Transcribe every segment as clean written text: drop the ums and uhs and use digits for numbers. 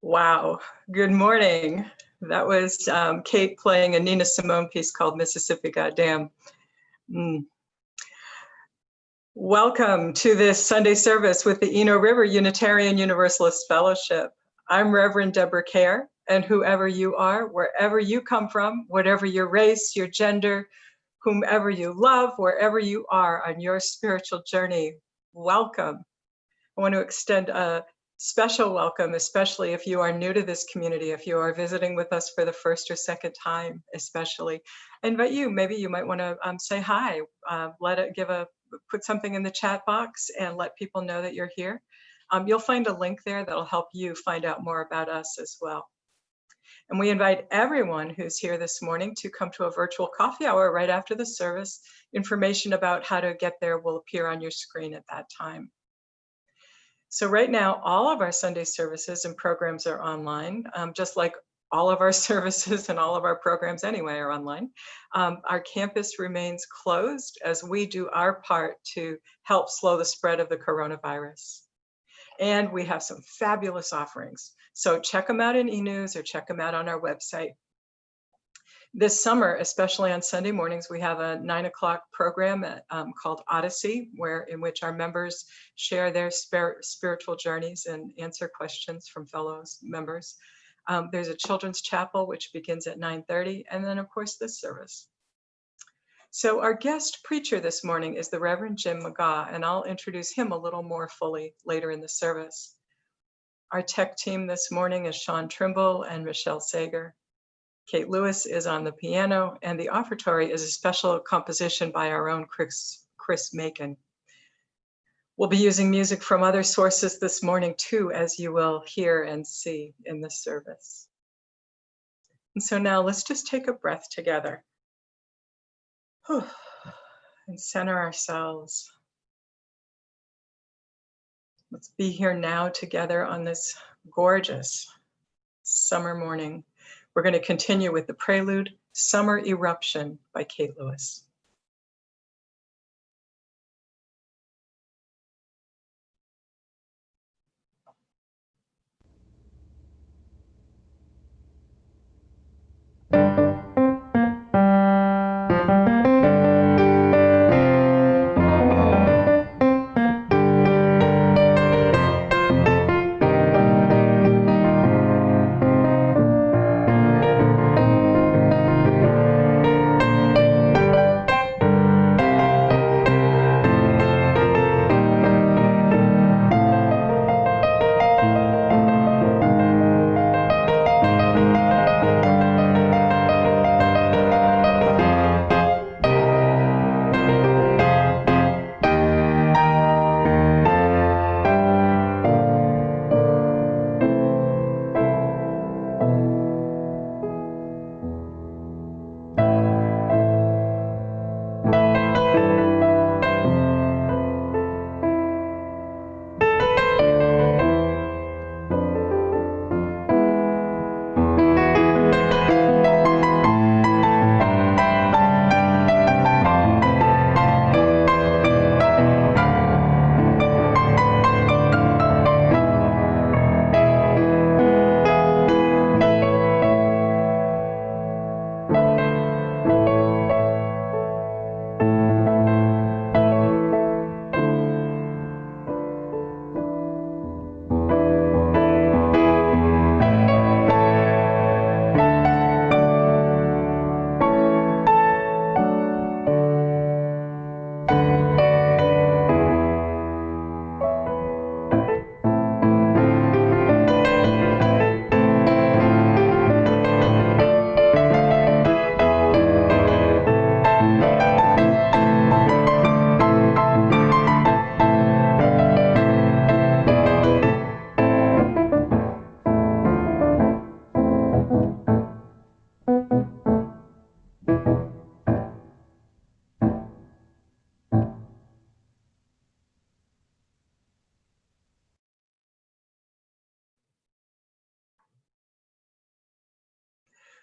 Wow, good morning. That was Kate playing a Nina Simone piece called Mississippi Goddamn. Welcome to this Sunday service with the Eno River Unitarian Universalist Fellowship. I'm Reverend Deborah Kerr, and whoever you are, wherever you come from, whatever your race, your gender, whomever you love, wherever you are on your spiritual journey, welcome. I want to extend a special welcome, especially if you are new to this community, if you are visiting with us for the first or second time, especially. I invite you, maybe you might want to say hi, put something in the chat box and let people know that you're here. You'll find a link there that'll help you find out more about us as well. And we invite everyone who's here this morning to come to a virtual coffee hour right after the service. Information about how to get there will appear on your screen at that time. So right now, all of our Sunday services and programs are online, just like all of our services and all of our programs anyway are online. Our campus remains closed as we do our part to help slow the spread of the coronavirus. And we have some fabulous offerings. So check them out in eNews or check them out on our website. This summer, especially on Sunday mornings, we have a 9 o'clock program called Odyssey, in which our members share their spiritual journeys and answer questions from fellow members. There's a children's chapel, which begins at 9:30, and then, of course, this service. So our guest preacher this morning is the Reverend Jim Magaw, and I'll introduce him a little more fully later in the service. Our tech team this morning is Sean Trimble and Michelle Sager. Kate Lewis is on the piano, and the offertory is a special composition by our own Chris Macon. We'll be using music from other sources this morning too, as you will hear and see in this service. And so now let's just take a breath together and center ourselves. Let's be here now together on this gorgeous summer morning. We're going to continue with the prelude, Summer Eruption by Kate Lewis.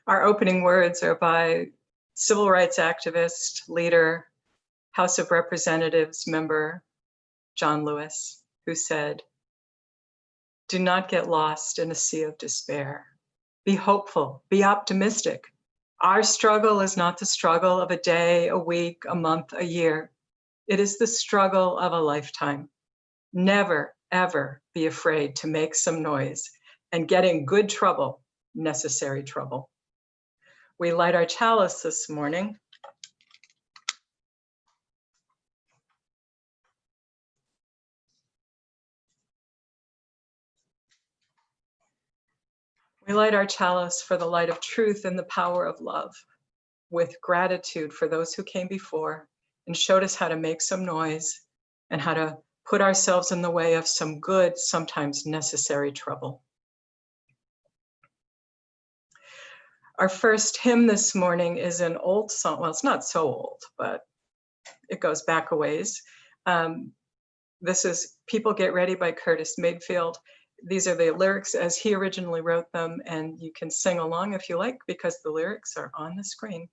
Our opening words are by civil rights activist, leader, House of Representatives member John Lewis, who said, Do not get lost in a sea of despair. Be hopeful, be optimistic. Our struggle is not the struggle of a day, a week, a month, a year. It is the struggle of a lifetime. Never, ever be afraid to make some noise and get in good trouble, necessary trouble. We light our chalice this morning. We light our chalice for the light of truth and the power of love, with gratitude for those who came before and showed us how to make some noise and how to put ourselves in the way of some good, sometimes necessary trouble. Our first hymn this morning is an old song. Well, it's not so old, but it goes back a ways. This is People Get Ready by Curtis Mayfield. These are the lyrics as he originally wrote them, and you can sing along if you like because the lyrics are on the screen.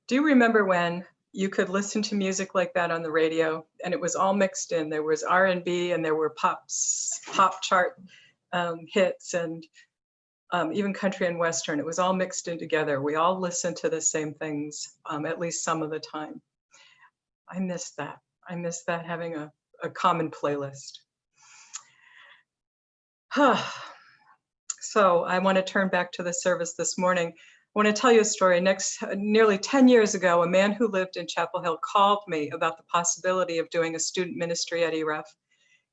Do you remember when you could listen to music like that on the radio and it was all mixed in? There was R&B and there were pop chart hits and even country and Western. It was all mixed in together. We all listened to the same things, at least some of the time. I miss that. I miss that, having a common playlist. So I want to turn back to the service this morning. I want to tell you a story. Nearly 10 years ago, a man who lived in Chapel Hill called me about the possibility of doing a student ministry at ERUUF.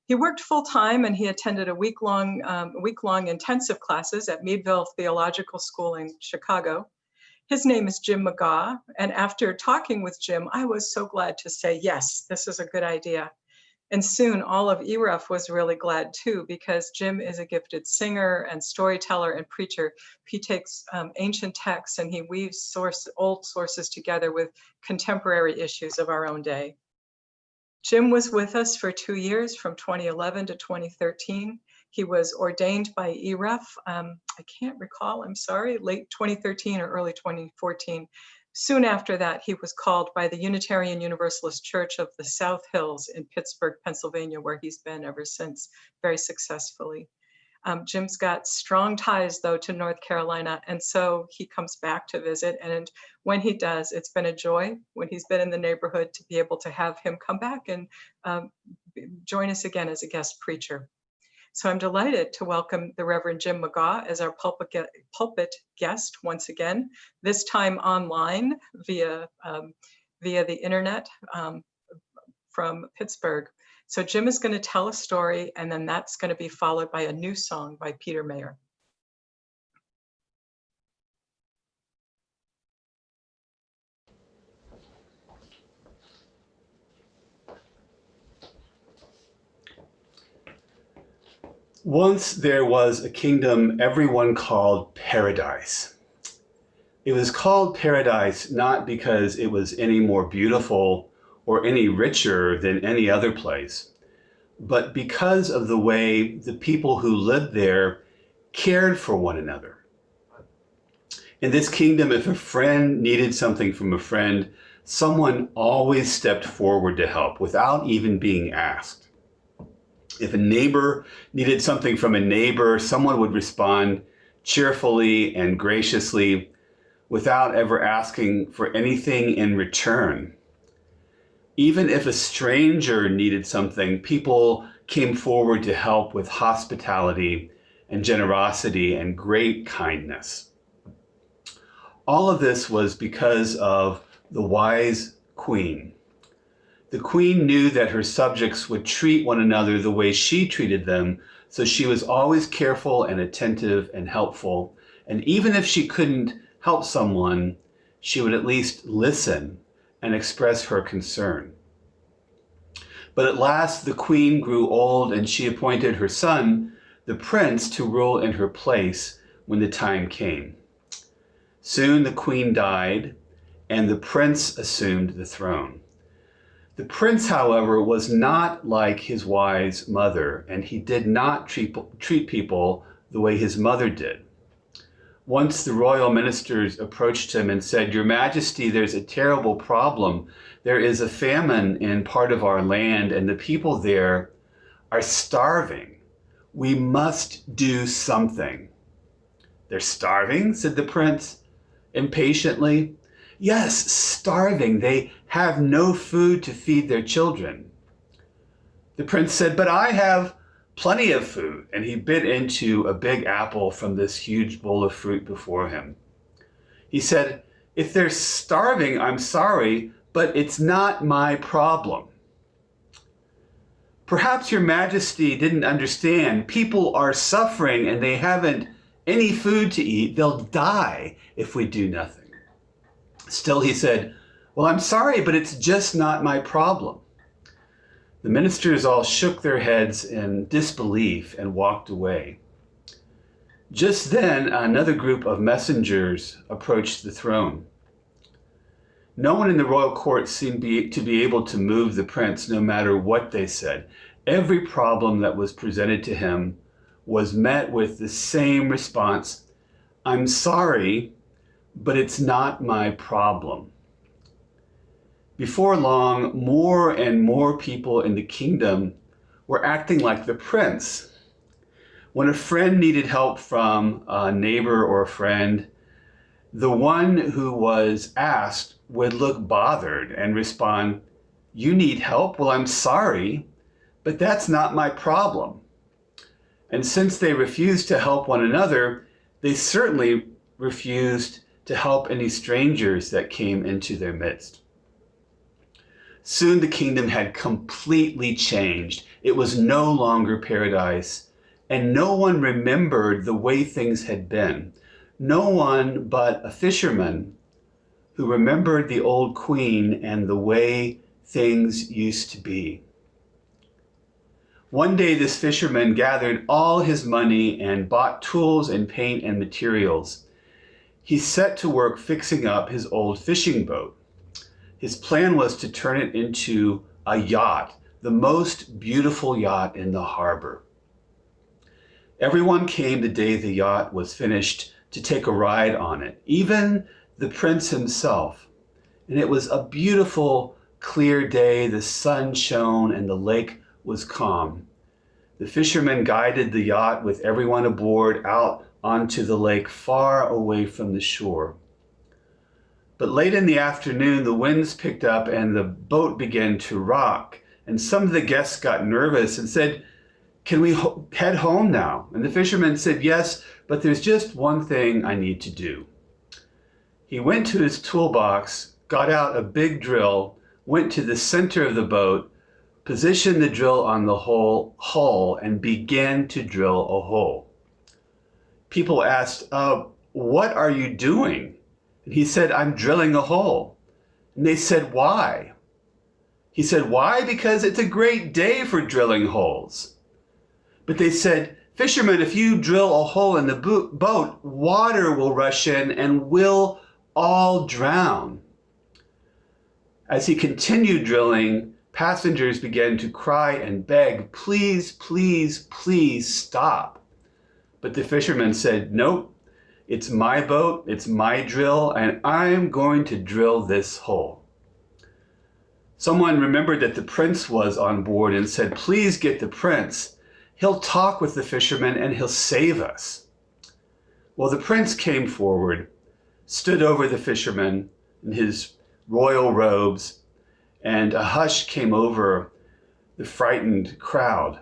He worked full-time and he attended a week-long intensive classes at Meadville Theological School in Chicago. His name is Jim Magaw, and after talking with Jim, I was so glad to say, yes, this is a good idea. And soon all of ERUUF was really glad too, because Jim is a gifted singer and storyteller and preacher. He takes ancient texts and he weaves old sources together with contemporary issues of our own day. Jim was with us for 2 years, from 2011 to 2013. He was ordained by ERUUF, I can't recall, I'm sorry, late 2013 or early 2014. Soon after that, he was called by the Unitarian Universalist Church of the South Hills in Pittsburgh, Pennsylvania, where he's been ever since, very successfully. Jim's got strong ties, though, to North Carolina, and so he comes back to visit. And when he does, it's been a joy, when he's been in the neighborhood, to be able to have him come back and join us again as a guest preacher. So I'm delighted to welcome the Reverend Jim Magaw as our pulpit guest once again, this time online via the internet from Pittsburgh. So Jim is going to tell a story, and then that's going to be followed by a new song by Peter Mayer. Once there was a kingdom everyone called Paradise. It was called Paradise not because it was any more beautiful or any richer than any other place, but because of the way the people who lived there cared for one another. In this kingdom, if a friend needed something from a friend, someone always stepped forward to help without even being asked. If a neighbor needed something from a neighbor, someone would respond cheerfully and graciously without ever asking for anything in return. Even if a stranger needed something, people came forward to help with hospitality and generosity and great kindness. All of this was because of the wise queen. The queen knew that her subjects would treat one another the way she treated them, so she was always careful and attentive and helpful. And even if she couldn't help someone, she would at least listen and express her concern. But at last the queen grew old, and she appointed her son, the prince, to rule in her place when the time came. Soon the queen died, and the prince assumed the throne. The prince, however, was not like his wise mother, and he did not treat people the way his mother did. Once the royal ministers approached him and said, "Your Majesty, there's a terrible problem. There is a famine in part of our land, and the people there are starving. We must do something." "They're starving?" said the prince impatiently. "Yes, starving. They have no food to feed their children." The prince said, "But I have plenty of food." And he bit into a big apple from this huge bowl of fruit before him. He said, "If they're starving, I'm sorry, but it's not my problem." "Perhaps your Majesty didn't understand. People are suffering and they haven't any food to eat. They'll die if we do nothing." Still, he said, "Well, I'm sorry, but it's just not my problem." The ministers all shook their heads in disbelief and walked away. Just then, another group of messengers approached the throne. No one in the royal court seemed to be able to move the prince, no matter what they said. Every problem that was presented to him was met with the same response: "I'm sorry, but it's not my problem." Before long, more and more people in the kingdom were acting like the prince. When a friend needed help from a neighbor or a friend, the one who was asked would look bothered and respond, "You need help? Well, I'm sorry, but that's not my problem." And since they refused to help one another, they certainly refused to help any strangers that came into their midst. Soon the kingdom had completely changed. It was no longer paradise, and no one remembered the way things had been. No one but a fisherman who remembered the old queen and the way things used to be. One day this fisherman gathered all his money and bought tools and paint and materials. He set to work fixing up his old fishing boat. His plan was to turn it into a yacht, the most beautiful yacht in the harbor. Everyone came the day the yacht was finished to take a ride on it, even the prince himself. And it was a beautiful, clear day. The sun shone and the lake was calm. The fisherman guided the yacht with everyone aboard out onto the lake, far away from the shore. But late in the afternoon, the winds picked up and the boat began to rock. And some of the guests got nervous and said, "Can we head home now?" And the fisherman said, "Yes, but there's just one thing I need to do." He went to his toolbox, got out a big drill, went to the center of the boat, positioned the drill on the hull, and began to drill a hole. People asked, "What are you doing?" And he said, "I'm drilling a hole." And they said, "Why?" He said, "Why? Because it's a great day for drilling holes." But they said, "Fisherman, if you drill a hole in the boat, water will rush in and we'll all drown." As he continued drilling, passengers began to cry and beg, "Please, please, please stop." But the fisherman said, "Nope. It's my boat, it's my drill, and I'm going to drill this hole." Someone remembered that the prince was on board and said, "Please get the prince. He'll talk with the fisherman and he'll save us." Well, the prince came forward, stood over the fisherman in his royal robes, and a hush came over the frightened crowd.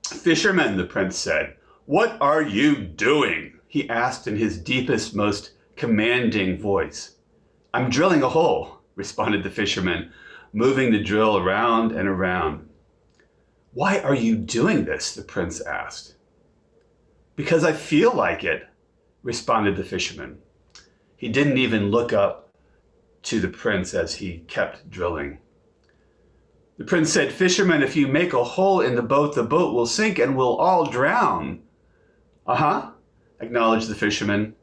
"Fisherman," the prince said, "what are you doing?" he asked in his deepest, most commanding voice. "I'm drilling a hole," responded the fisherman, moving the drill around and around. "Why are you doing this?" the prince asked. "Because I feel like it," responded the fisherman. He didn't even look up to the prince as he kept drilling. The prince said, "Fisherman, if you make a hole in the boat will sink and we'll all drown." "Uh-huh," acknowledged the fisherman,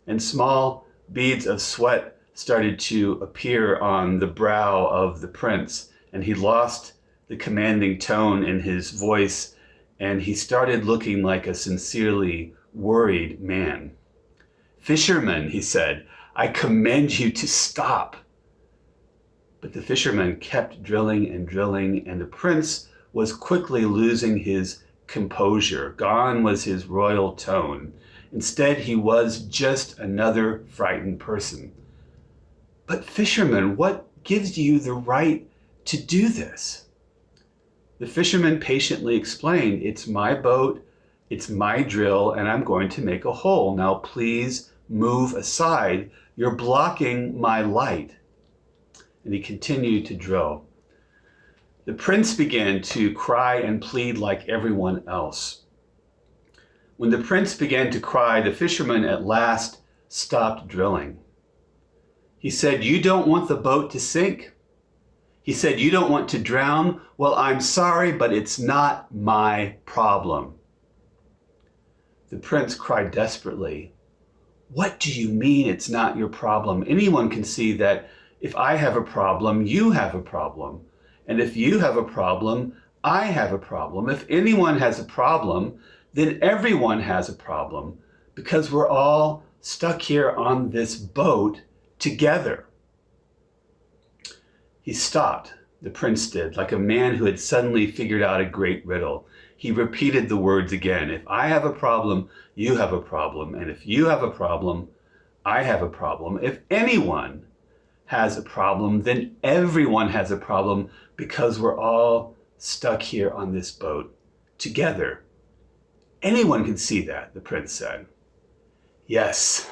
and small beads of sweat started to appear on the brow of the prince, and he lost the commanding tone in his voice, and he started looking like a sincerely worried man. "Fisherman," he said, "I commend you to stop." But the fisherman kept drilling and drilling, and the prince was quickly losing his composure. Gone was his royal tone. Instead, he was just another frightened person. "But fisherman, what gives you the right to do this?" The fisherman patiently explained, "It's my boat, it's my drill, and I'm going to make a hole. Now please move aside. You're blocking my light." And he continued to drill. The prince began to cry and plead like everyone else. When the prince began to cry, the fisherman at last stopped drilling. He said, "You don't want the boat to sink?" He said, "You don't want to drown? Well, I'm sorry, but it's not my problem." The prince cried desperately, "What do you mean it's not your problem? Anyone can see that if I have a problem, you have a problem. And if you have a problem, I have a problem. If anyone has a problem, then everyone has a problem, because we're all stuck here on this boat together." He stopped, the prince did, like a man who had suddenly figured out a great riddle. He repeated the words again. "If I have a problem, you have a problem. And if you have a problem, I have a problem. If anyone has a problem, then everyone has a problem, because we're all stuck here on this boat together." "Anyone can see that," the prince said. "Yes,"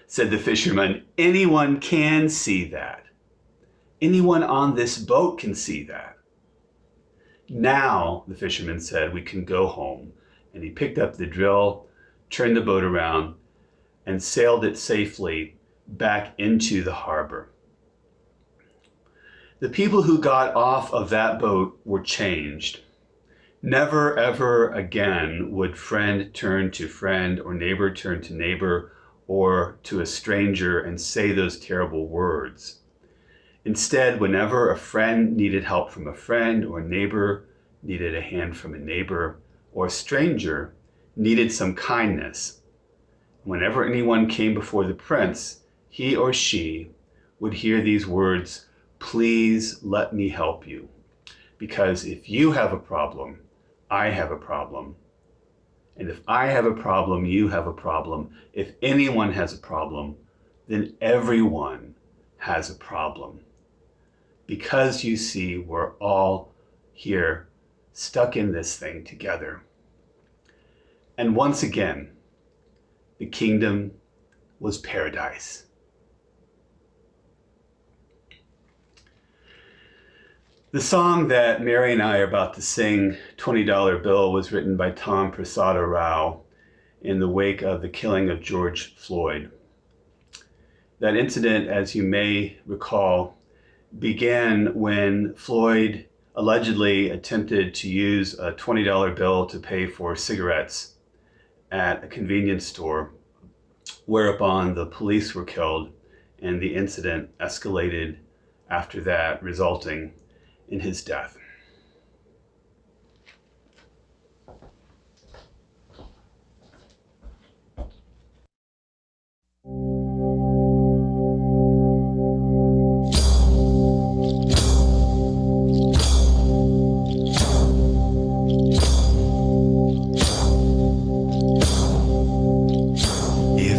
said the fisherman, "anyone can see that. Anyone on this boat can see that." "Now," the fisherman said, "we can go home." And he picked up the drill, turned the boat around, and sailed it safely back into the harbor. The people who got off of that boat were changed. Never ever again would friend turn to friend, or neighbor turn to neighbor, or to a stranger and say those terrible words. Instead, whenever a friend needed help from a friend, or a neighbor needed a hand from a neighbor, or a stranger needed some kindness, whenever anyone came before the prince, he or she would hear these words, "Please let me help you. Because if you have a problem, I have a problem. And if I have a problem, you have a problem. If anyone has a problem, then everyone has a problem." Because you see, we're all here stuck in this thing together. And once again, the kingdom was paradise. The song that Mary and I are about to sing, $20 Bill, was written by Tom Prasada Rao in the wake of the killing of George Floyd. That incident, as you may recall, began when Floyd allegedly attempted to use a $20 bill to pay for cigarettes at a convenience store, whereupon the police were killed, and the incident escalated after that, resulting in his death.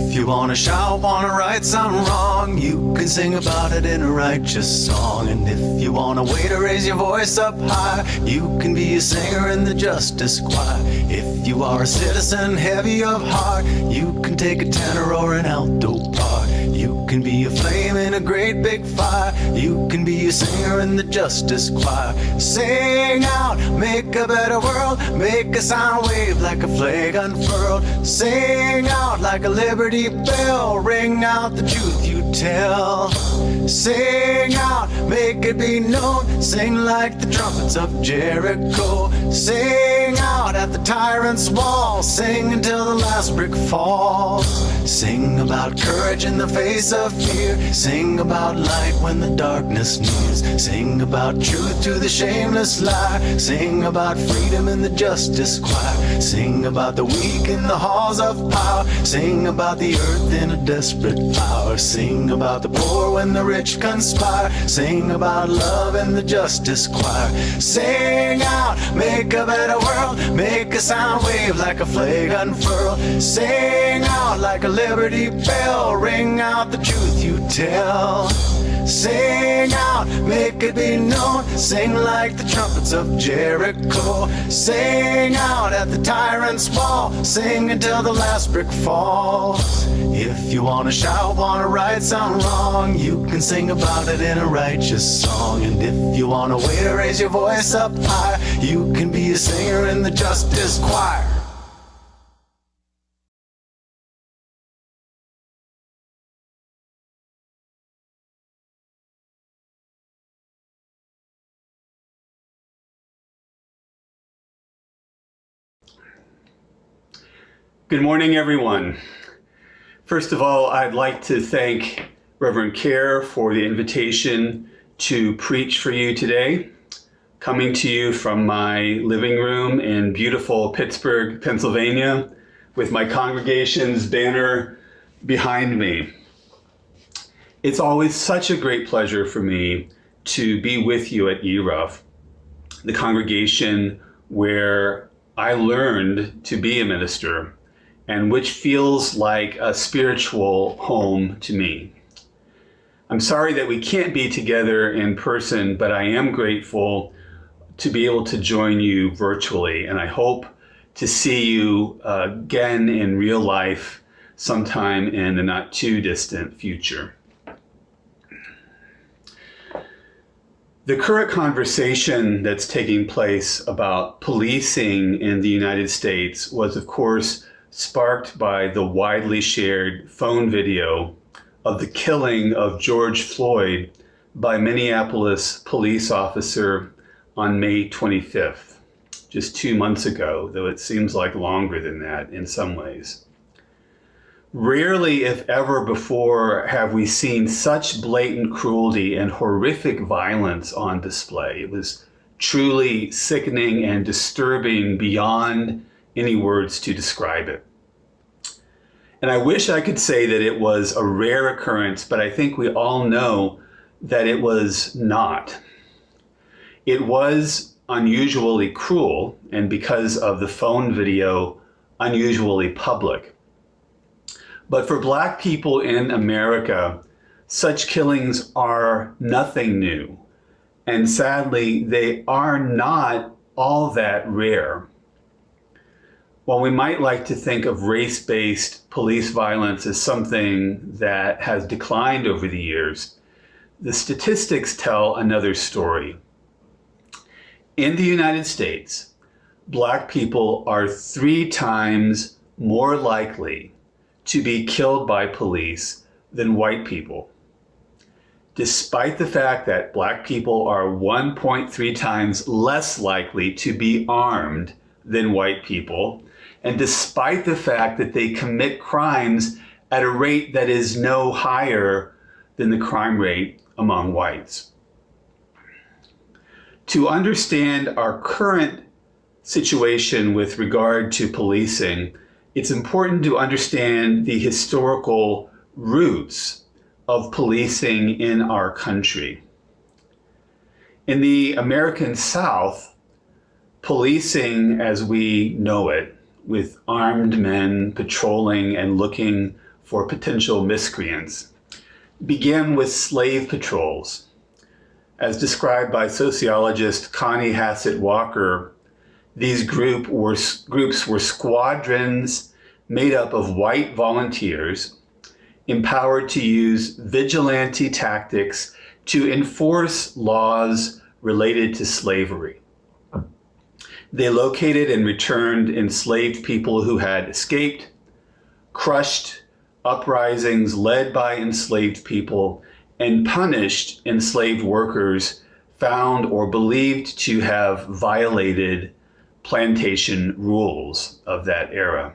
You wanna shout, wanna right something wrong, you can sing about it in a righteous song. And if you wanna wait or raise your voice up high, you can be a singer in the justice choir. If you are a citizen heavy of heart, you can take a tenor or an alto part. You can be a flame in a great big fire, you can be a singer in the justice choir. Sing out, make a better world, make a sound wave like a flag unfurled. Sing out like a liberty bell, ring out the truth you tell. Sing out, make it be known, sing like the trumpets of Jericho. Sing Sing out at the tyrant's wall. Sing until the last brick falls. Sing about courage in the face of fear. Sing about light when the darkness nears. Sing about truth to the shameless lie. Sing about freedom in the justice choir. Sing about the weak in the halls of power. Sing about the earth in a desperate hour. Sing about the poor when the rich conspire. Sing about love in the justice choir. Sing out, make a better world. Make a sound wave like a flag unfurl. Sing out like a liberty bell. Ring out the truth you tell. Sing out, make it be known. Sing like the trumpets of Jericho. Sing out at the tyrant's wall. Sing until the last brick falls. If you wanna shout, wanna right something wrong, you can sing about it in a righteous song. And if you wanna wait to raise your voice up high, you can be a singer in the justice choir. Good morning, everyone. First of all, I'd like to thank Reverend Kerr for the invitation to preach for you today, coming to you from my living room in beautiful Pittsburgh, Pennsylvania, with my congregation's banner behind me. It's always such a great pleasure for me to be with you at ERUUF, the congregation where I learned to be a minister, and which feels like a spiritual home to me. I'm sorry that we can't be together in person, but I am grateful to be able to join you virtually, and I hope to see you again in real life sometime in the not too distant future. The current conversation that's taking place about policing in the United States was, of course, sparked by the widely shared phone video of the killing of George Floyd by Minneapolis police officer on May 25th, just 2 months ago, though it seems like longer than that in some ways. Rarely, if ever before, have we seen such blatant cruelty and horrific violence on display. It was truly sickening and disturbing beyond any words to describe it. And I wish I could say that it was a rare occurrence, but I think we all know that it was not. It was unusually cruel, and because of the phone video, unusually public. But for Black people in America, such killings are nothing new. And sadly, they are not all that rare. While we might like to think of race-based police violence as something that has declined over the years, the statistics tell another story. In the United States, Black people are 3 times more likely to be killed by police than white people, despite the fact that Black people are 1.3 times less likely to be armed than white people, and despite the fact that they commit crimes at a rate that is no higher than the crime rate among whites. To understand our current situation with regard to policing, it's important to understand the historical roots of policing in our country. In the American South, policing as we know it, with armed men patrolling and looking for potential miscreants, began with slave patrols. As described by sociologist Connie Hassett Walker, these groups were squadrons made up of white volunteers empowered to use vigilante tactics to enforce laws related to slavery. They located and returned enslaved people who had escaped, crushed uprisings led by enslaved people, and punished enslaved workers found or believed to have violated plantation rules of that era.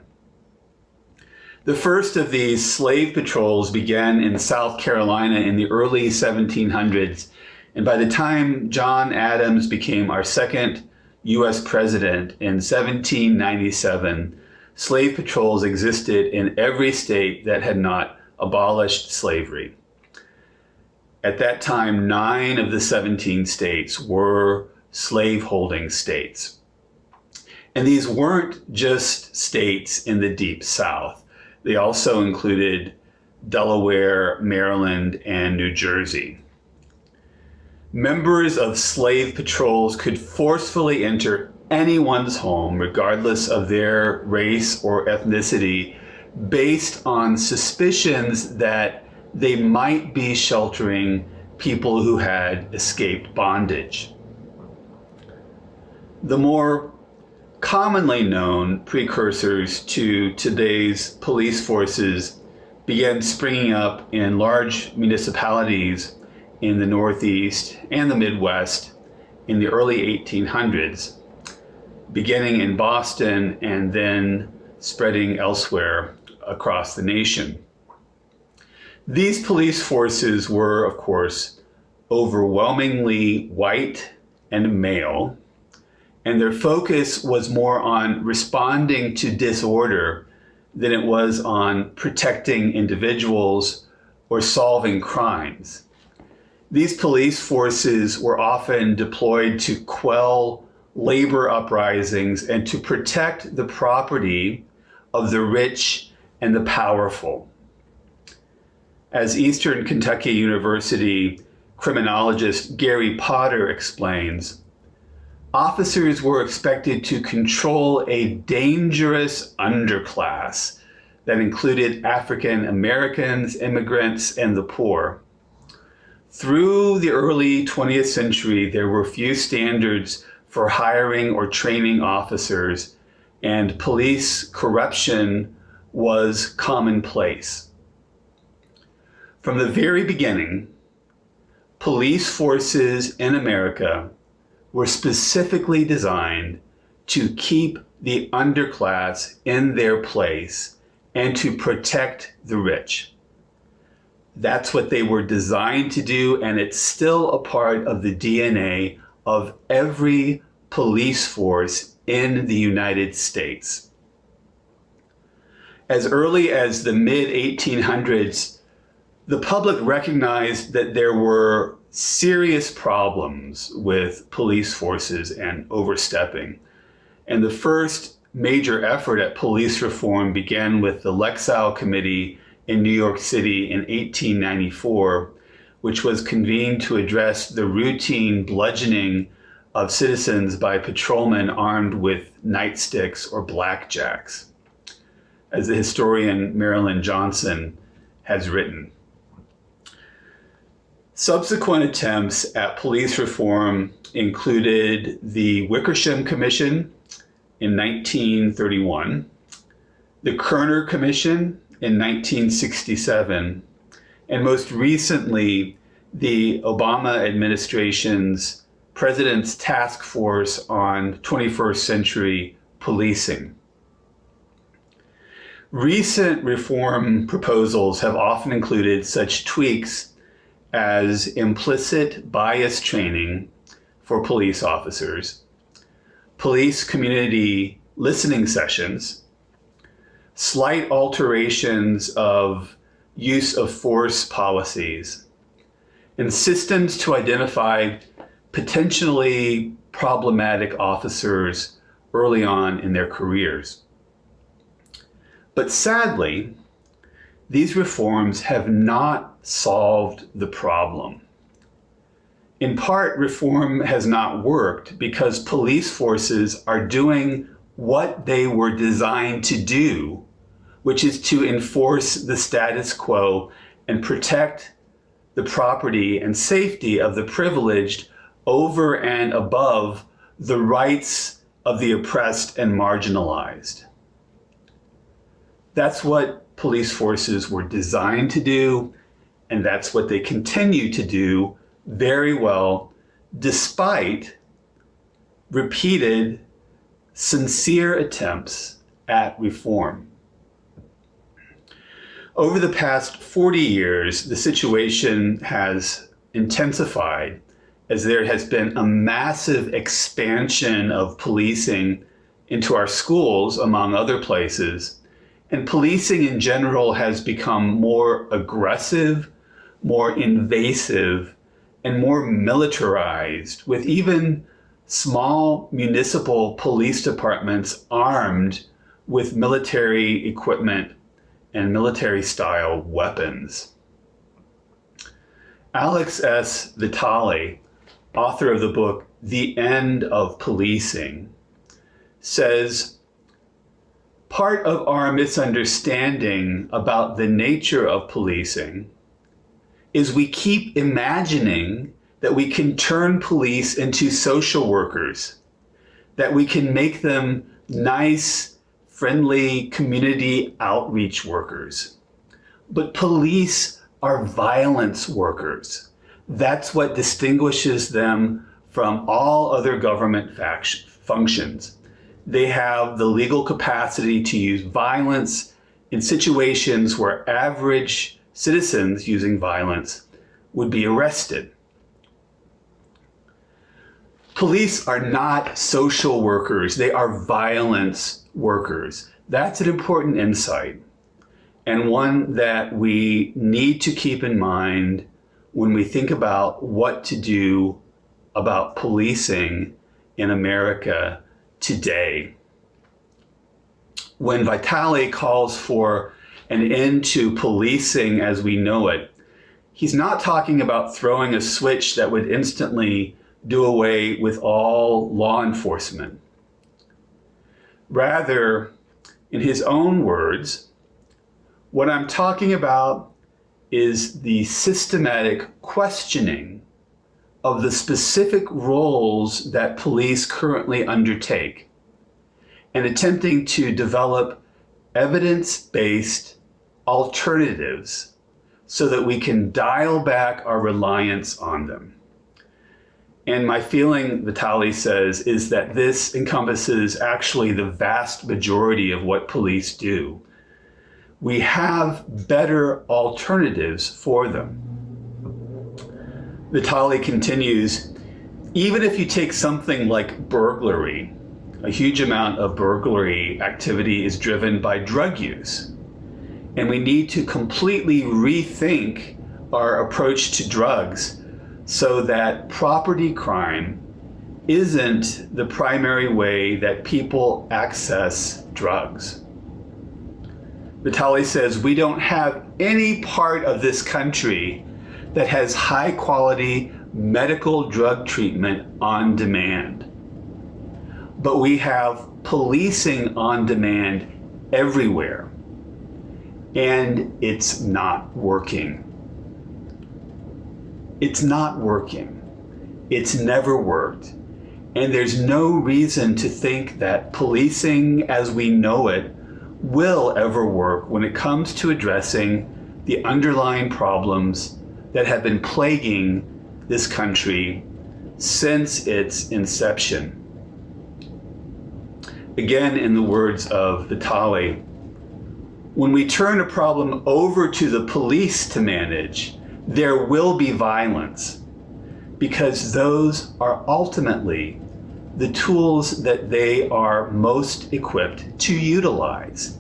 The first of these slave patrols began in South Carolina in the early 1700s, and by the time John Adams became our second US president in 1797, slave patrols existed in every state that had not abolished slavery. At that time, 9 of the 17 states were slave-holding states. And these weren't just states in the Deep South. They also included Delaware, Maryland, and New Jersey. Members of slave patrols could forcefully enter anyone's home, regardless of their race or ethnicity, based on suspicions that they might be sheltering people who had escaped bondage. The more commonly known precursors to today's police forces began springing up in large municipalities in the Northeast and the Midwest in the early 1800s, beginning in Boston and then spreading elsewhere across the nation. These police forces were, of course, overwhelmingly white and male, and their focus was more on responding to disorder than it was on protecting individuals or solving crimes. These police forces were often deployed to quell labor uprisings and to protect the property of the rich and the powerful. As Eastern Kentucky University criminologist Gary Potter explains, officers were expected to control a dangerous underclass that included African Americans, immigrants, and the poor. Through the early 20th century, there were few standards for hiring or training officers, and police corruption was commonplace. From the very beginning, police forces in America were specifically designed to keep the underclass in their place and to protect the rich. That's what they were designed to do, and it's still a part of the DNA of every police force in the United States. As early as the mid-1800s, the public recognized that there were serious problems with police forces and overstepping. And the first major effort at police reform began with the Lexow Committee in New York City in 1894, which was convened to address the routine bludgeoning of citizens by patrolmen armed with nightsticks or blackjacks, as the historian Marilyn Johnson has written. Subsequent attempts at police reform included the Wickersham Commission in 1931, the Kerner Commission in 1967, and most recently, the Obama administration's President's Task Force on 21st Century Policing. Recent reform proposals have often included such tweaks as implicit bias training for police officers, police community listening sessions, slight alterations of use of force policies, and systems to identify potentially problematic officers early on in their careers. But sadly, these reforms have not solved the problem. In part, reform has not worked because police forces are doing what they were designed to do, which is to enforce the status quo and protect the property and safety of the privileged over and above the rights of the oppressed and marginalized. That's what police forces were designed to do, and that's what they continue to do very well, despite repeated sincere attempts at reform. Over the past 40 years, the situation has intensified as there has been a massive expansion of policing into our schools, among other places. And policing in general has become more aggressive, more invasive, and more militarized, with even small municipal police departments armed with military equipment and military-style weapons. Alex S. Vitale, author of the book The End of Policing, says, part of our misunderstanding about the nature of policing is we keep imagining that we can turn police into social workers, that we can make them nice, friendly community outreach workers. But police are violence workers. That's what distinguishes them from all other government functions. They have the legal capacity to use violence in situations where average citizens using violence would be arrested. Police are not social workers, they are violence workers. That's an important insight, and one that we need to keep in mind when we think about what to do about policing in America today. When Vitale calls for an end to policing as we know it, he's not talking about throwing a switch that would instantly do away with all law enforcement. Rather, in his own words, what I'm talking about is the systematic questioning of the specific roles that police currently undertake and attempting to develop evidence-based alternatives so that we can dial back our reliance on them. And my feeling, Vitale says, is that this encompasses actually the vast majority of what police do. We have better alternatives for them. Vitale continues, even if you take something like burglary, a huge amount of burglary activity is driven by drug use. And we need to completely rethink our approach to drugs so that property crime isn't the primary way that people access drugs. Vitale says we don't have any part of this country that has high quality medical drug treatment on demand. But we have policing on demand everywhere, and it's not working. It's not working. It's never worked. And there's no reason to think that policing as we know it will ever work when it comes to addressing the underlying problems that have been plaguing this country since its inception. Again, in the words of Vitale, when we turn a problem over to the police to manage, there will be violence, because those are ultimately the tools that they are most equipped to utilize.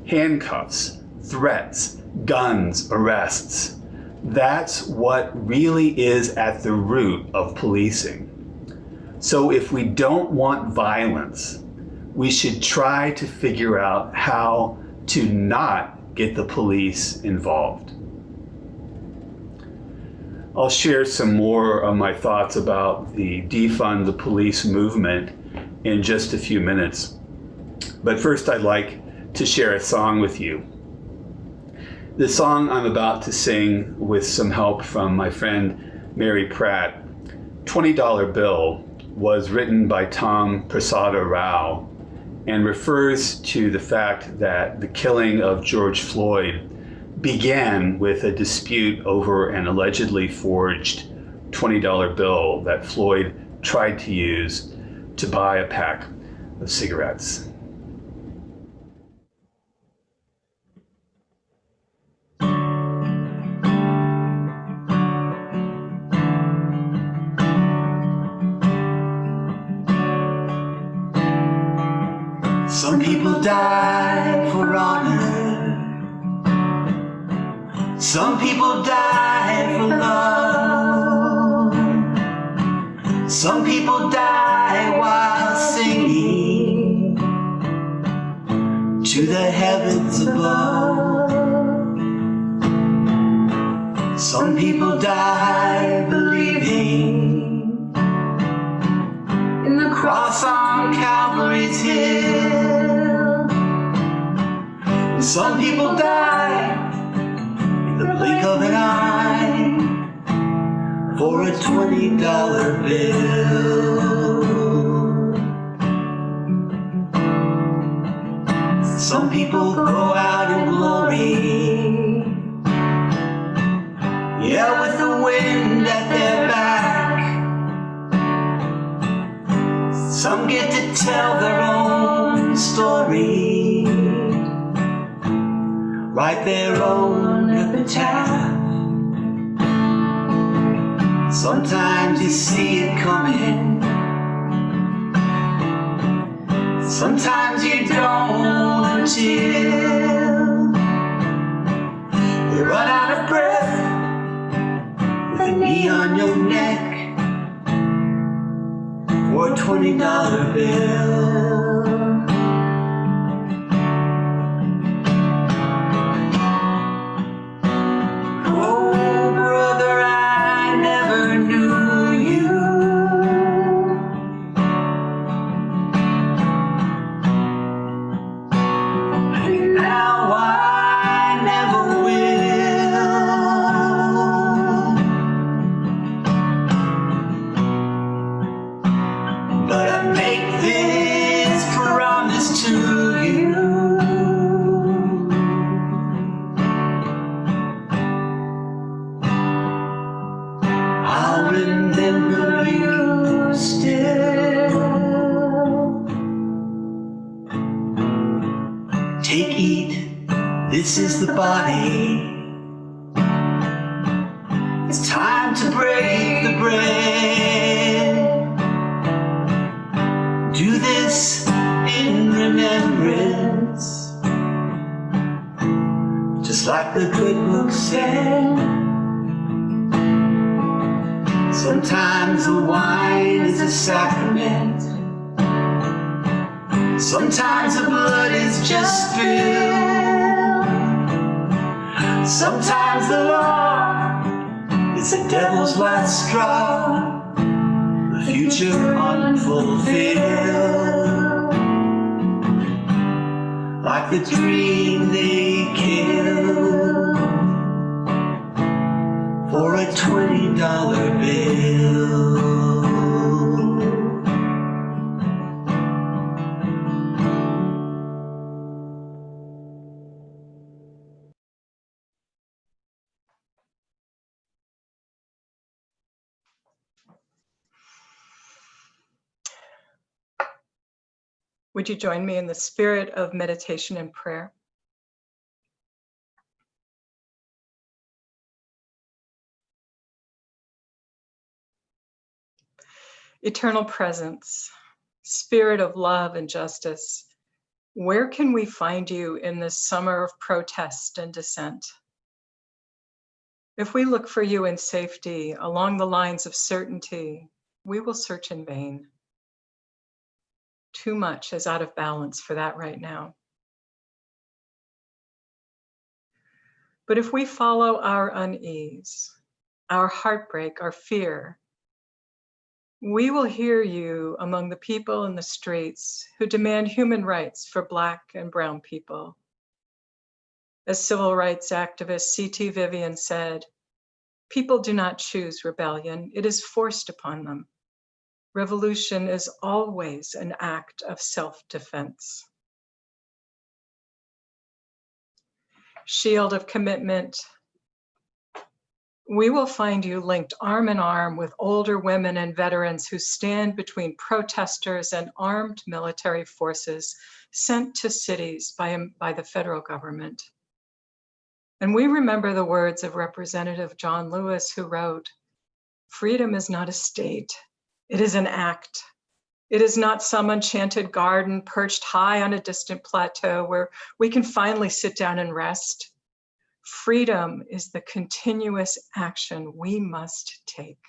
Handcuffs, threats, guns, arrests. That's what really is at the root of policing. So if we don't want violence, we should try to figure out how to not get the police involved. I'll share some more of my thoughts about the defund the police movement in just a few minutes. But first I'd like to share a song with you. The song I'm about to sing, with some help from my friend Mary Pratt, $20 Bill, was written by Tom Prasada Rao and refers to the fact that the killing of George Floyd began with a dispute over an allegedly forged $20 bill that Floyd tried to use to buy a pack of cigarettes. Some people die for honor. Some people die for love. Some people die while singing to the heavens above. Some people die believing in the cross on Calvary's hill. And some people die in the blink of an eye for a $20 bill. Some people go out in glory, yeah, with the wind at their back. Some get to tell their own story, write their own epitaph. Sometimes you see it coming, sometimes you don't until you run out of breath with a knee on your neck or a $20 bill. Oh, brother, I never knew you. And now I never will. But I make this promise to you. I'll remember you still. Take, eat, this is the body. It's time to break the bread. Do this in remembrance, just like the good book said. Sometimes the wine is a sacrament. Sometimes the blood is just spilled. Sometimes the law is the devil's last straw. The future unfulfilled, like the dream they killed for a $20 bill. Would you join me in the spirit of meditation and prayer? Eternal presence, spirit of love and justice, where can we find you in this summer of protest and dissent? If we look for you in safety along the lines of certainty, we will search in vain. Too much is out of balance for that right now. But if we follow our unease, our heartbreak, our fear, we will hear you among the people in the streets who demand human rights for Black and brown people. As civil rights activist C.T. Vivian said, people do not choose rebellion, it is forced upon them. Revolution is always an act of self-defense. Shield of commitment, We will find you linked arm in arm with older women and veterans who stand between protesters and armed military forces sent to cities by the federal government. And we remember the words of Representative John Lewis, who wrote, "Freedom is not a state, it is an act. It is not some enchanted garden perched high on a distant plateau where we can finally sit down and rest. Freedom is the continuous action we must take."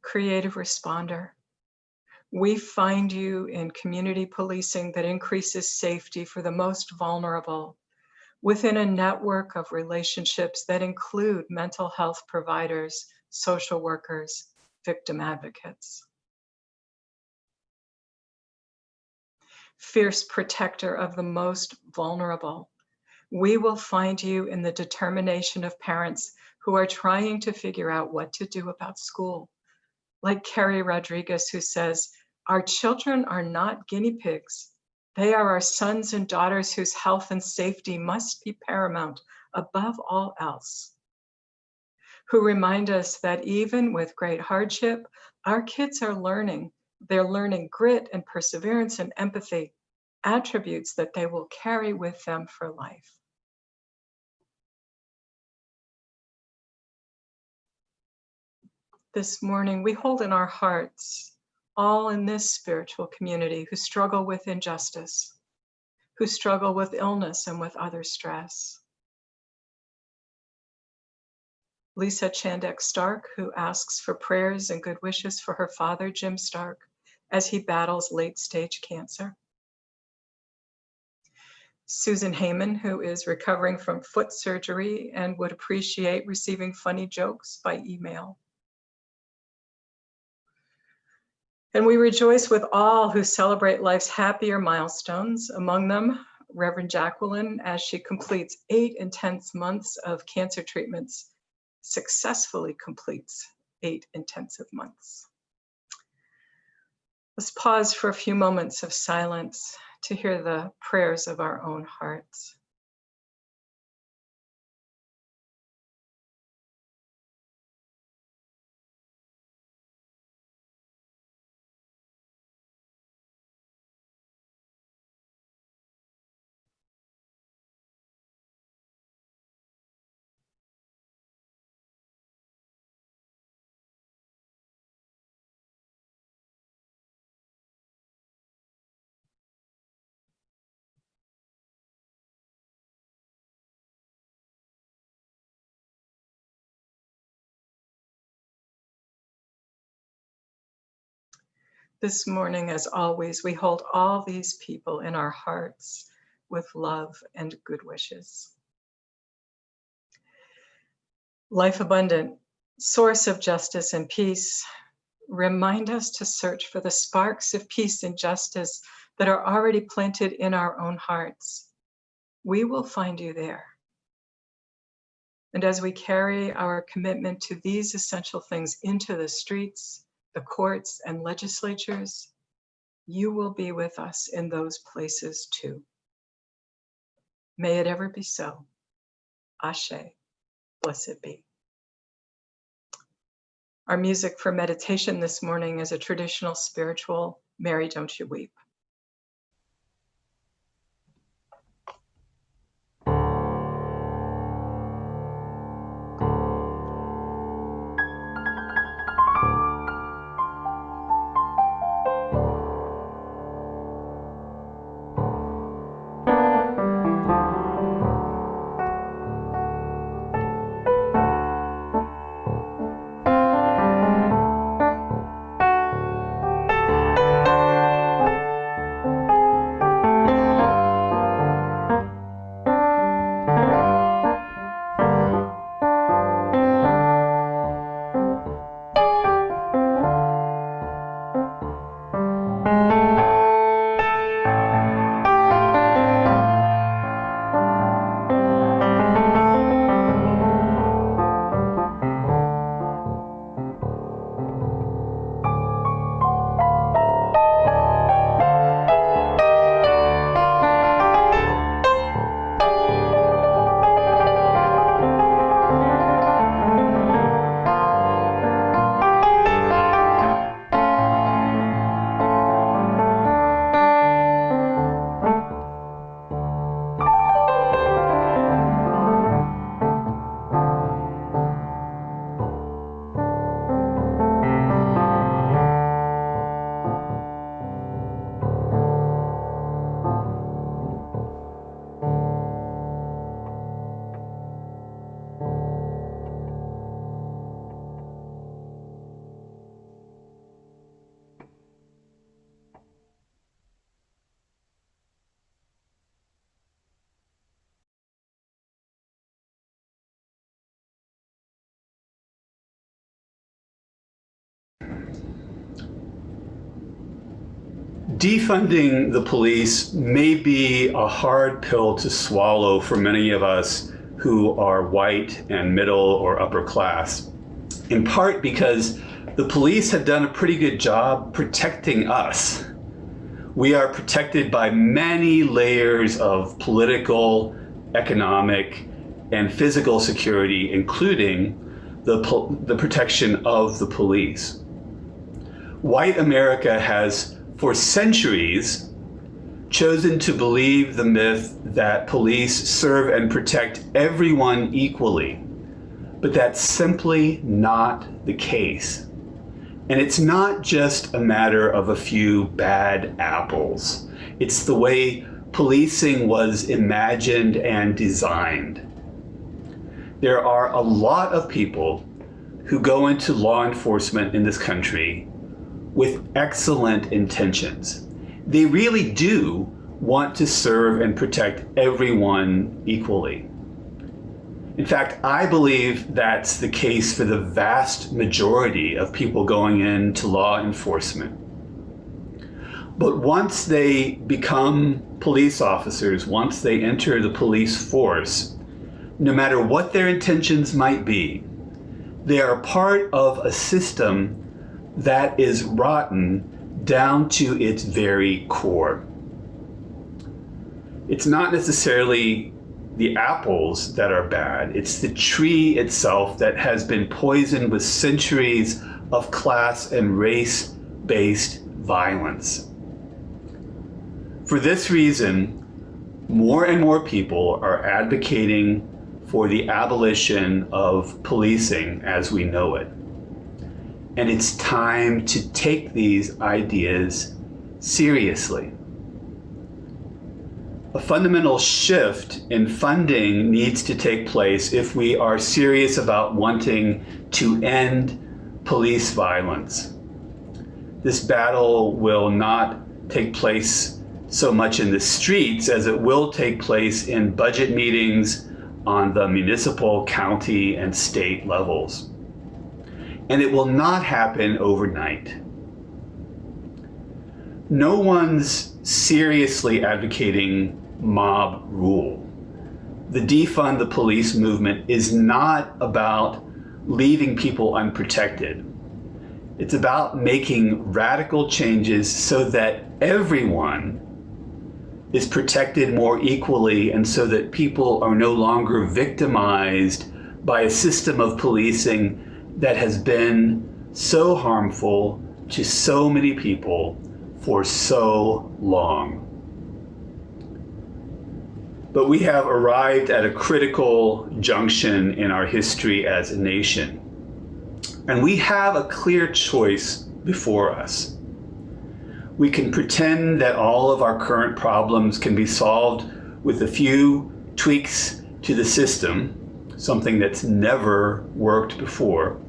Creative responder. We find you in community policing that increases safety for the most vulnerable, within a network of relationships that include mental health providers, social workers, victim advocates. Fierce protector of the most vulnerable. We will find you in the determination of parents who are trying to figure out what to do about school. Like Carrie Rodriguez, who says, "Our children are not guinea pigs. They are our sons and daughters whose health and safety must be paramount above all else." Who remind us that even with great hardship, our kids are learning. They're learning grit and perseverance and empathy, attributes that they will carry with them for life. This morning, we hold in our hearts all in this spiritual community who struggle with injustice, who struggle with illness and with other stress. Lisa Chandek Stark, who asks for prayers and good wishes for her father, Jim Stark, as he battles late-stage cancer. Susan Heyman, who is recovering from foot surgery and would appreciate receiving funny jokes by email. And we rejoice with all who celebrate life's happier milestones, among them Reverend Jacqueline, as she completes 8 intense months of cancer treatments, successfully completes 8 intensive months. Let's pause for a few moments of silence to hear the prayers of our own hearts. This morning, as always, we hold all these people in our hearts with love and good wishes. Life abundant, source of justice and peace, remind us to search for the sparks of peace and justice that are already planted in our own hearts. We will find you there. And as we carry our commitment to these essential things into the streets, the courts, and legislatures, you will be with us in those places too. May it ever be so. Ashe, blessed be. Our music for meditation this morning is a traditional spiritual, Mary, Don't You Weep. Defunding the police may be a hard pill to swallow for many of us who are white and middle or upper class, in part because the police have done a pretty good job protecting us. We are protected by many layers of political, economic, and physical security, including the protection of the police. White America has, for centuries, chosen to believe the myth that police serve and protect everyone equally, but that's simply not the case. And it's not just a matter of a few bad apples. It's the way policing was imagined and designed. There are a lot of people who go into law enforcement in this country with excellent intentions. They really do want to serve and protect everyone equally. In fact, I believe that's the case for the vast majority of people going into law enforcement. But once they become police officers, once they enter the police force, no matter what their intentions might be, they are part of a system that is rotten down to its very core. It's not necessarily the apples that are bad, it's the tree itself that has been poisoned with centuries of class and race-based violence. For this reason, more and more people are advocating for the abolition of policing as we know it. And it's time to take these ideas seriously. A fundamental shift in funding needs to take place if we are serious about wanting to end police violence. This battle will not take place so much in the streets as it will take place in budget meetings on the municipal, county, and state levels. And it will not happen overnight. No one's seriously advocating mob rule. The defund the police movement is not about leaving people unprotected. It's about making radical changes so that everyone is protected more equally and so that people are no longer victimized by a system of policing that has been so harmful to so many people for so long. But we have arrived at a critical junction in our history as a nation. And we have a clear choice before us. We can pretend that all of our current problems can be solved with a few tweaks to the system, something that's never worked before.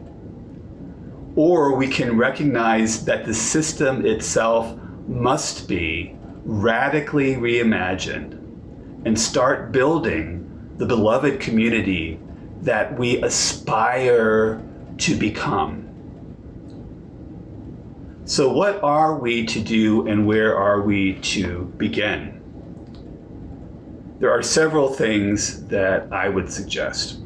Or we can recognize that the system itself must be radically reimagined and start building the beloved community that we aspire to become. So what are we to do and where are we to begin? There are several things that I would suggest.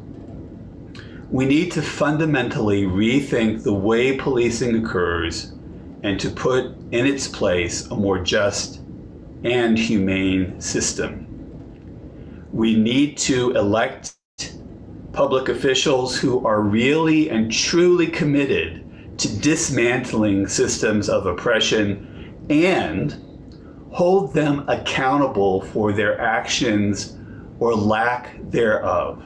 We need to fundamentally rethink the way policing occurs and to put in its place a more just and humane system. We need to elect public officials who are really and truly committed to dismantling systems of oppression and hold them accountable for their actions or lack thereof.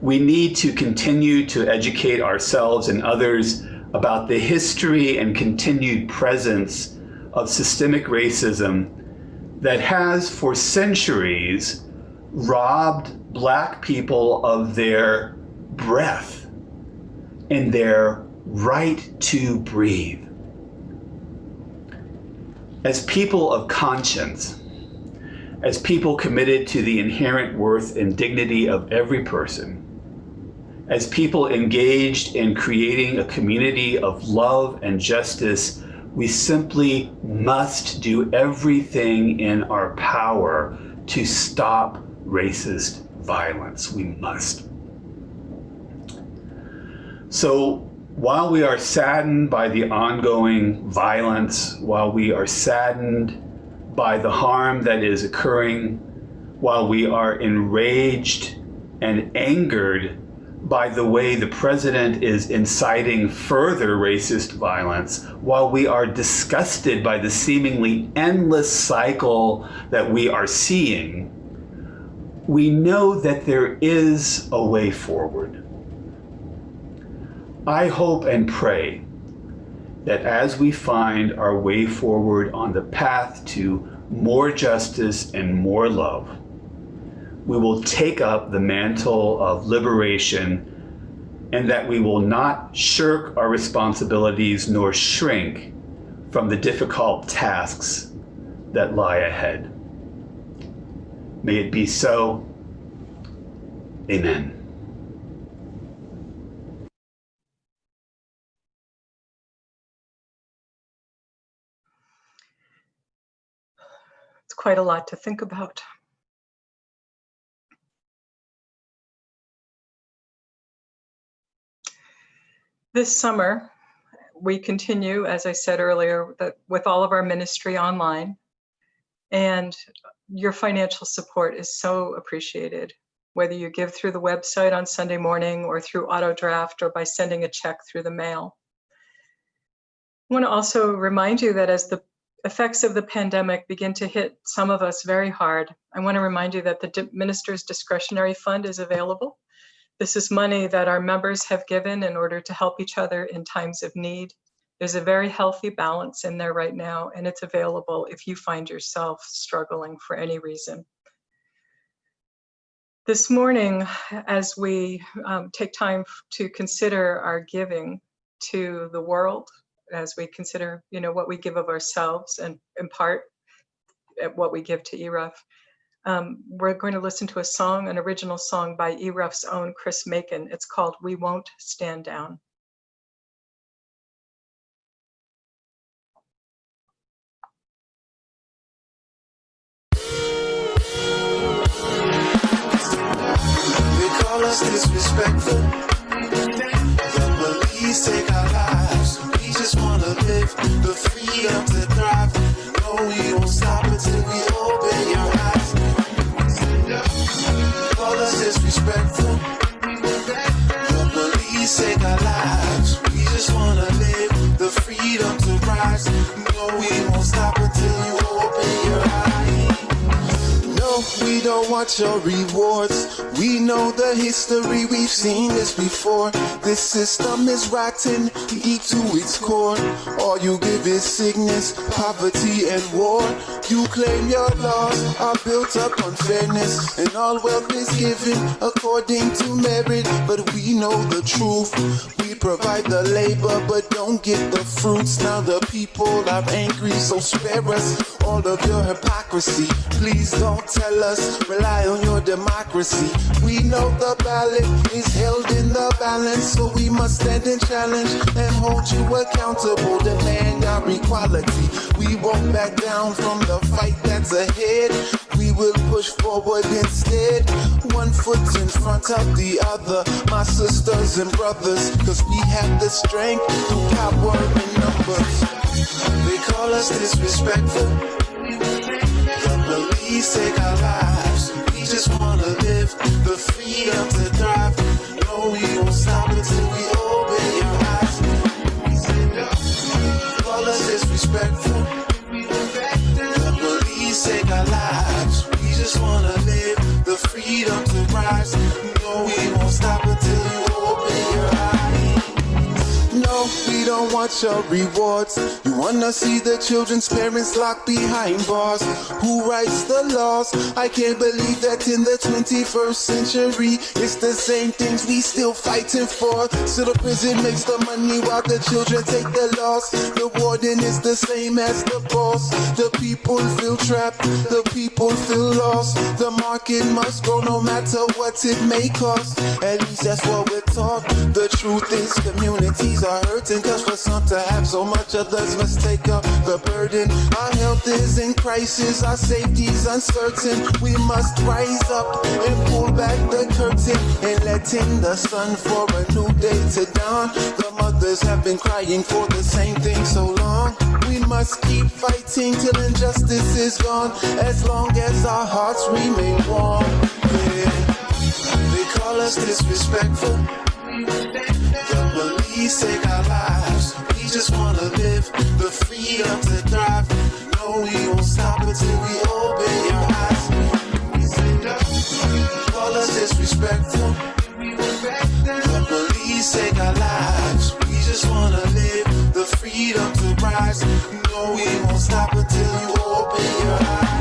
We need to continue to educate ourselves and others about the history and continued presence of systemic racism that has for centuries robbed Black people of their breath and their right to breathe. As people of conscience, as people committed to the inherent worth and dignity of every person, as people engaged in creating a community of love and justice We simply must do everything in our power to stop racist violence. We must. So while we are saddened by the ongoing violence, while we are saddened by the harm that is occurring, while we are enraged and angered by the way the president is inciting further racist violence, while we are disgusted by the seemingly endless cycle that we are seeing, we know that there is a way forward. I hope and pray that as we find our way forward on the path to more justice and more love, we will take up the mantle of liberation, and that we will not shirk our responsibilities nor shrink from the difficult tasks that lie ahead. May it be so. Amen. It's quite a lot to think about. This summer, we continue, as I said earlier, with all of our ministry online, and your financial support is so appreciated, whether you give through the website on Sunday morning or through auto draft or by sending a check through the mail. I want to also remind you that as the effects of the pandemic begin to hit some of us very hard, I want to remind you that the Minister's Discretionary Fund is available. This is money that our members have given in order to help each other in times of need. There's a very healthy balance in there right now, and it's available if you find yourself struggling for any reason. This morning, as we take time to consider our giving to the world, as we consider, what we give of ourselves and in part what we give to ERUUF, we're going to listen to a song, an original song by ERUUF's own Chris Macon. It's called "We Won't Stand Down." They call us disrespectful. The police take our lives. We just want to live the freedom to thrive. No, we won't stop until we open your eyes. Call us disrespectful. The police take our lives. We just want to live the freedom to rise. No, we won't stop until you open your eyes. No, we don't want your rewards. We know the history, we've seen this before. This system is rotten, deep to its core. All you give is sickness, poverty, and war. You claim your laws are built up on fairness, and all wealth is given according to merit. But we know the truth. We provide the labor, but don't get the fruits. Now the people are angry, so spare us all of your hypocrisy. Please don't tell us, rely on your democracy. We know the ballot is held in the balance, so we must stand and challenge and hold you accountable. Demand our equality. We won't back down from the fight that's ahead. We will push forward instead. One foot in front of the other, my sisters and brothers, cause we have the strength through power in numbers. They call us disrespectful. The police take our lives. We just wanna live the freedom to thrive. No, we won't stop until we open your eyes. Call us disrespectful. The police take our lives. We just wanna live the freedom to rise. No, we won't stop until you open your eyes. No, we don't want your rewards. You wanna see the children's parents locked behind bars. Who writes the laws? I can't believe that in the 21st century it's the same things we still fighting for. So the prison makes the money while the children take the loss. The warden is the same as the boss. The people feel trapped, the people feel lost. The market must grow no matter what it may cost. At least that's what we're taught. The truth is communities are hurt. hurting, cause for some to have so much, others must take up the burden. Our health is in crisis, our safety's uncertain. We must rise up and pull back the curtain and let in the sun for a new day to dawn. The mothers have been crying for the same thing so long. We must keep fighting till injustice is gone, as long as our hearts remain warm. Yeah. They call us disrespectful. The police take our lives. We just wanna live the freedom to thrive. No, we won't stop until we open your eyes. They call us disrespectful. The police take our lives. We just wanna live the freedom to rise. No, we won't stop until you open your eyes.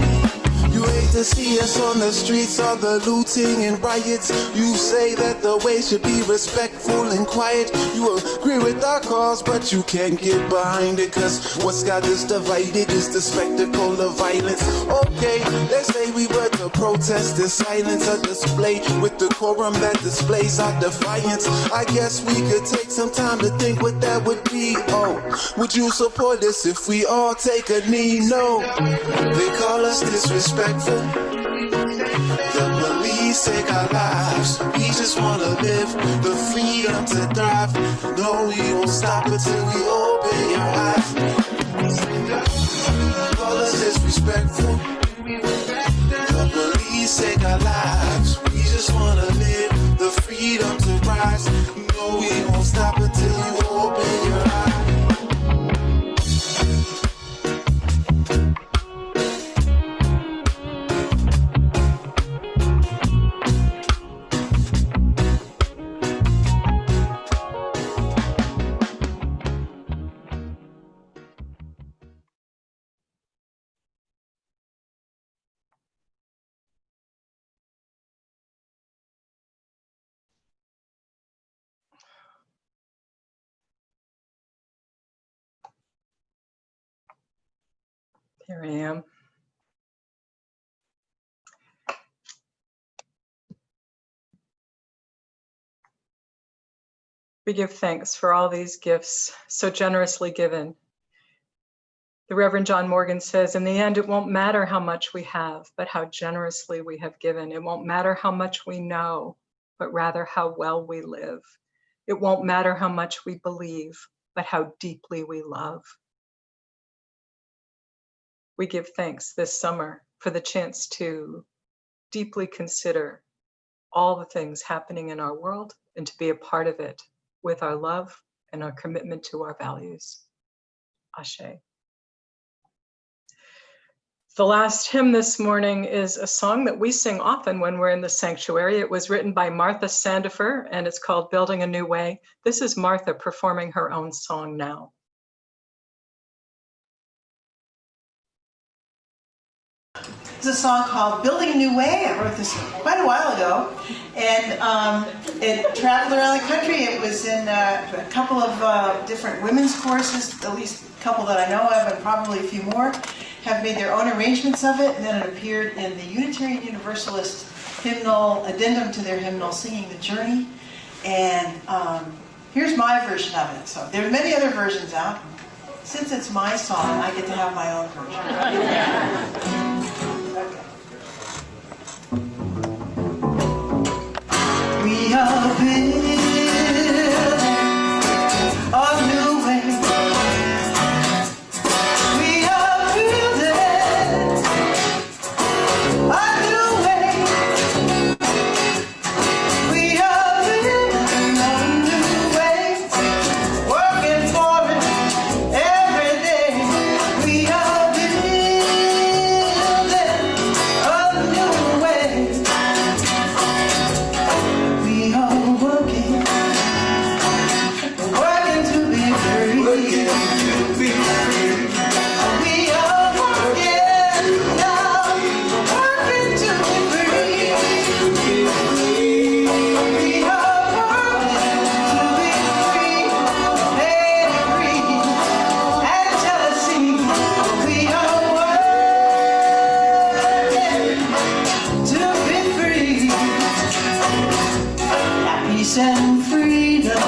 You hate to see us on the streets, all the looting and riots. You say that the way should be respectful and quiet. You agree with our cause, but you can't get behind it, cause what's got us divided is the spectacle of violence. Okay, let's say we were to protest in silence, a display with decorum that displays our defiance. I guess we could take some time to think what that would be. Oh, would you support us if we all take a knee? No, they call us disrespectful. The police take our lives. We just wanna live the freedom to thrive. No, we won't stop until we open your eyes. Call us disrespectful. The police take our lives. We just wanna live the freedom to rise. No, we won't stop until you open your eyes. Here I am. We give thanks for all these gifts so generously given. The Reverend John Morgan says, in the end, it won't matter how much we have, but how generously we have given. It won't matter how much we know, but rather how well we live. It won't matter how much we believe, but how deeply we love. We give thanks this summer for the chance to deeply consider all the things happening in our world and to be a part of it with our love and our commitment to our values. Ashe. The last hymn this morning is a song that we sing often when we're in the sanctuary. It was written by Martha Sandifer and it's called Building a New Way. This is Martha performing her own song now. It's a song called Building a New Way. I wrote this quite a while ago, and it traveled around the country. It was in a couple of different women's choruses, at least a couple that I know of, and probably a few more, have made their own arrangements of it, and then it appeared in the Unitarian Universalist hymnal, addendum to their hymnal, Singing the Journey, and here's my version of it. So there's many other versions out. Since it's my song, I get to have my own version. We are building a new way. We are building a new way. We are building a new way. Working for it every day. We are building a new way. We are working to be free. We are working now, working to be free. We are working to be free, and free, and jealousy. We are working to be free. Peace and freedom.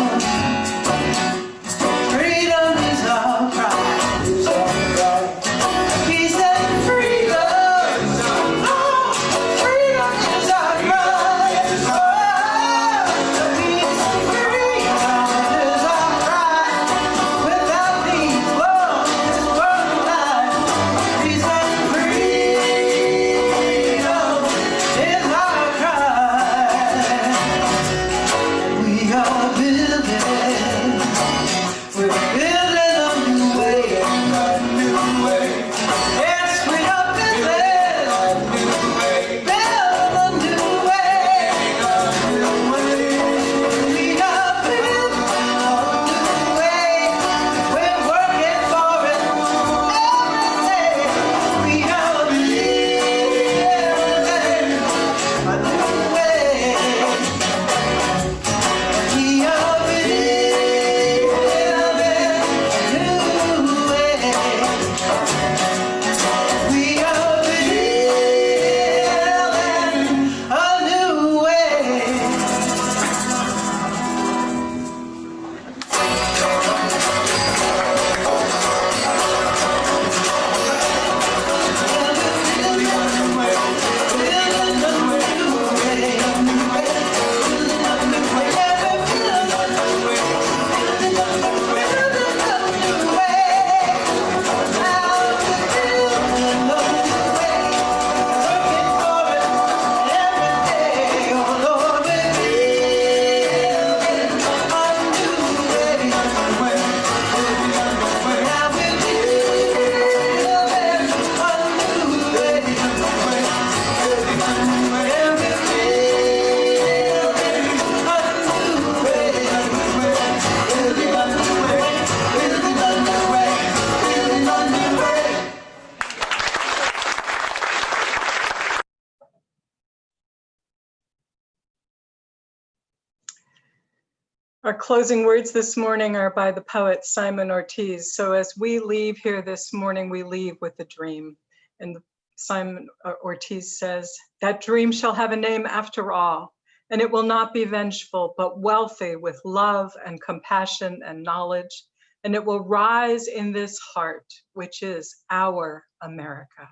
Our closing words this morning are by the poet Simon Ortiz. So as we leave here this morning, we leave with a dream. And Simon Ortiz says, that dream shall have a name after all, and it will not be vengeful, but wealthy with love and compassion and knowledge. And it will rise in this heart, which is our America,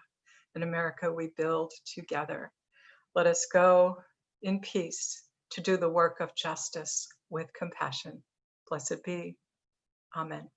an America we build together. Let us go in peace to do the work of justice with compassion. Blessed be. Amen.